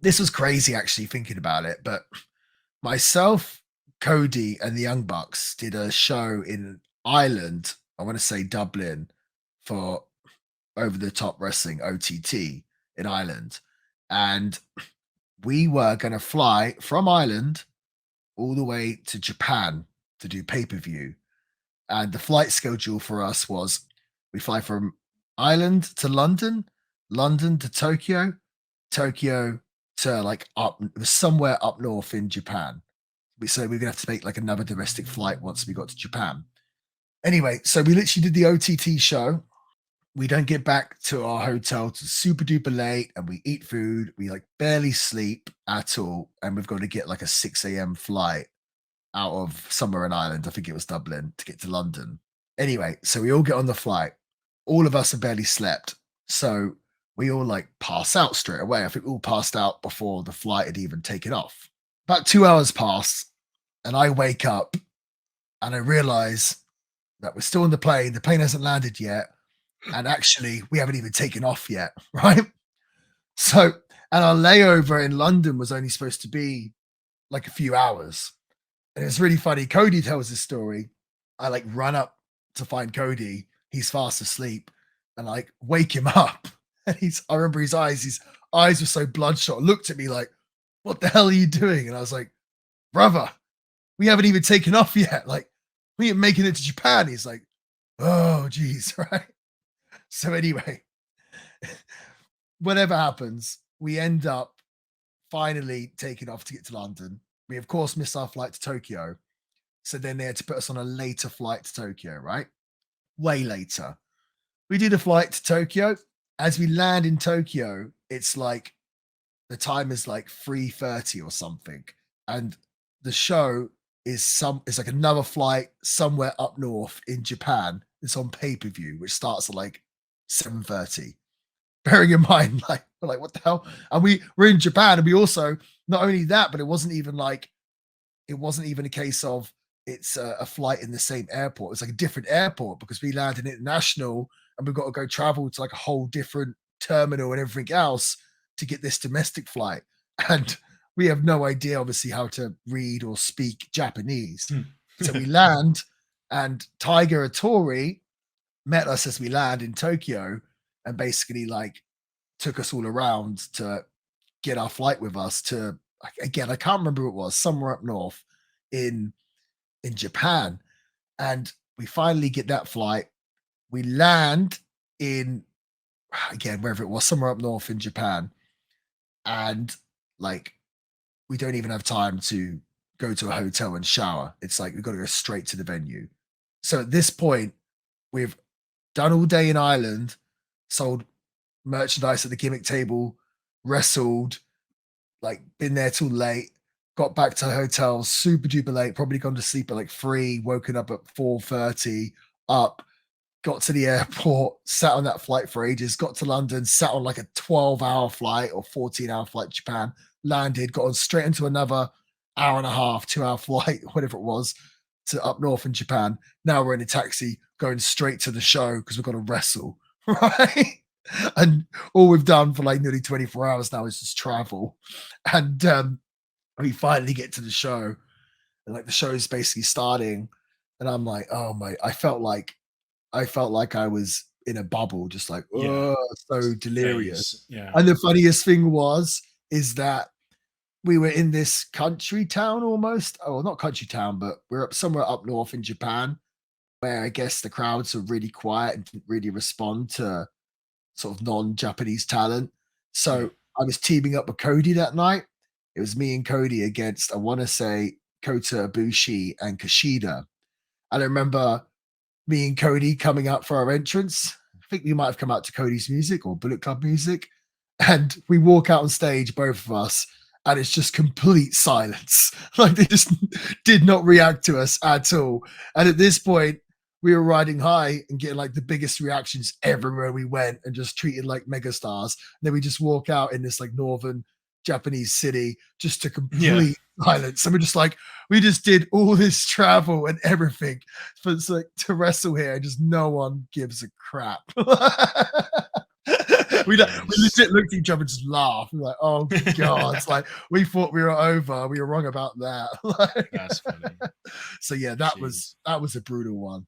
this was crazy actually thinking about it, but myself, Cody, and the Young Bucks did a show in Ireland. I want to say Dublin for Over the Top Wrestling OTT in Ireland, and we were going to fly from Ireland all the way to Japan to do pay per view. And the flight schedule for us was we fly from Ireland to London, London to Tokyo, Tokyo to like up, it was somewhere up north in Japan. So we're gonna have to make like another domestic flight once we got to Japan. Anyway, so we literally did the OTT show. We don't get back to our hotel till super duper late, and we eat food. We like barely sleep at all, and we've got to get like a 6 a.m. flight out of somewhere in Ireland. I think it was Dublin to get to London. Anyway, so we all get on the flight. All of us have barely slept, so we all like pass out straight away. I think we all passed out before the flight had even taken off. About 2 hours pass, and I wake up and I realize that we're still on the plane. The plane hasn't landed yet. And actually, we haven't even taken off yet, right? So, and our layover in London was only supposed to be like a few hours. And it's really funny. Cody tells this story. I like run up to find Cody. He's fast asleep, and like wake him up. And I remember his eyes were so bloodshot, looked at me like, what the hell are you doing? And I was like, brother, we haven't even taken off yet. Like, we ain't making it to Japan. He's like, oh, geez, right? So anyway, whatever happens, we end up finally taking off to get to London. We, of course, missed our flight to Tokyo. So then they had to put us on a later flight to Tokyo, right? Way later. We do the flight to Tokyo. As we land in Tokyo, it's like the time is like 3:30 or something. And the show is like another flight somewhere up north in Japan. It's on pay-per-view, which starts at like 7:30. Bearing in mind, like, we're like, what the hell? And we're in Japan, and we also, not only that, but it wasn't even a case of it's a flight in the same airport. It's like a different airport because we landed international, and we've got to go travel to like a whole different terminal and everything else to get this domestic flight. And we have no idea, obviously, how to read or speak Japanese. So we land, and Tiger Atori met us as we land in Tokyo, and basically like took us all around to get our flight with us to, again, I can't remember who it was, somewhere up north in Japan. And we finally get that flight. We land in, again, wherever it was, somewhere up north in Japan. And like, we don't even have time to go to a hotel and shower. It's like, we've got to go straight to the venue. So at this point, we've done all day in Ireland, sold merchandise at the gimmick table, wrestled, like been there till late, got back to the hotel super duper late, probably gone to sleep at like 3, woken up at 4:30, up, got to the airport, sat on that flight for ages, got to London, sat on like a 12-hour flight or 14-hour flight to Japan, landed, got on straight into another hour and a half, 2-hour flight, whatever it was, to up north in Japan. Now we're in a taxi going straight to the show because we've got to wrestle, right? And all we've done for like nearly 24 hours now is just travel. And we finally get to the show, and like the show is basically starting, and I'm like, oh my, I felt like I was in a bubble, just like, oh, so delirious. Yeah. And the funniest thing is that we were in this country town almost. Oh, not country town, but we're up somewhere up north in Japan, where I guess the crowds are really quiet and didn't really respond to sort of non-Japanese talent. So I was teaming up with Cody that night. It was me and Cody against, I want to say, Kota Ibushi and Kushida. And I remember me and Cody coming out for our entrance. I think we might have come out to Cody's music or Bullet Club music. And we walk out on stage, both of us, and it's just complete silence. Like, they just did not react to us at all. And at this point, we were riding high and getting like the biggest reactions everywhere we went and just treated like megastars. And then we just walk out in this like northern Japanese city just to complete silence. And we're just like, we just did all this travel and everything for like to wrestle here, and just no one gives a crap. We Nice. legit looked at each other and just laughed. We were like, "Oh god!" It's like we thought we were over. We were wrong about that. That's funny. So yeah, that was Jeez. that was a brutal one.